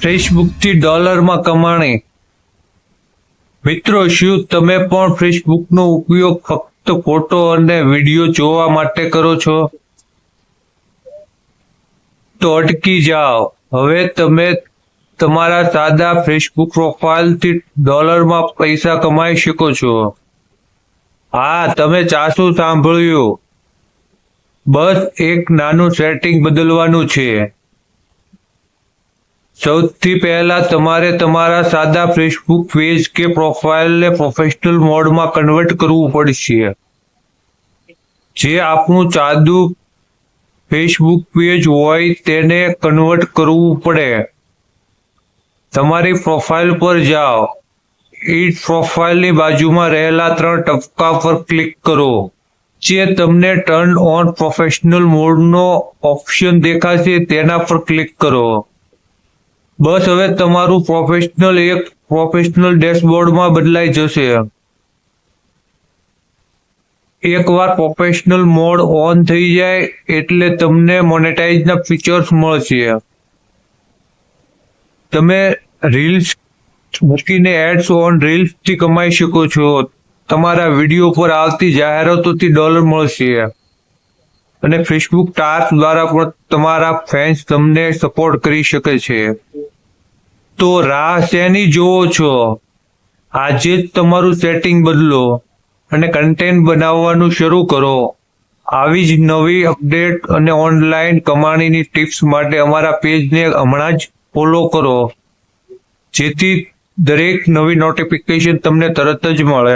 ફેસબુકથી ડોલરમાં કમાણી। મિત્રો, શું તમે પણ ફેસબુકનો ઉપયોગ ફક્ત ફોટો અને વિડીયો જોવા માટે કરો છો? તો અટકી જાઓ, હવે તમે તમારા સાદા ફેસબુક પ્રોફાઇલથી ડોલરમાં પૈસા કમાઈ શકો છો। હા, તમે સાચું સાંભળ્યું, બસ એક નાનું સેટિંગ બદલવાનું છે। સૌથી પહેલા તમારે તમારા સાદા ફેસબુક પેજ કે પ્રોફાઇલને પ્રોફેશનલ મોડમાં કન્વર્ટ કરવું પડશે। જે આપણું સાદું ફેસબુક પેજ હોય તેને કન્વર્ટ કરવું પડે। તમારી પ્રોફાઇલ પર જાઓ, એડ પ્રોફાઇલની બાજુમાં રહેલા 3 ટપકા પર ક્લિક કરો, જે તમને ટર્ન ઓન પ્રોફેશનલ મોડનો ઓપ્શન દેખાશે તેના પર ક્લિક કરો। બસ હવે તમારું પ્રોફેશનલ એક પ્રોફેશનલ ડેશબોર્ડમાં બદલાઈ જશે। એકવાર પ્રોફેશનલ મોડ ઓન થઈ જાય એટલે તમને મોનેટાઇઝના ફીચર્સ મળશે। તમે રીલ્સ મૂકીને એડ્સ ઓન રીલ્સથી કમાઈ શકો છો। તમારા વિડીયો પર આવતી જાહેરાતોથી ડોલર મળશે અને ફેસબુક ટાસ્ક દ્વારા પણ તમારા ફેન્સ તમને સપોર્ટ કરી શકે છે। તો રાહ શેની જોવો છો? આજે જ તમારું સેટિંગ બદલો અને કન્ટેન્ટ બનાવવાનું શરૂ કરો। આવી જ નવી અપડેટ અને ઓનલાઈન કમાણીની ટિપ્સ માટે અમારા પેજને હમણાં જ ફોલો કરો, જેથી દરેક નવી નોટિફિકેશન તમને તરત જ મળે।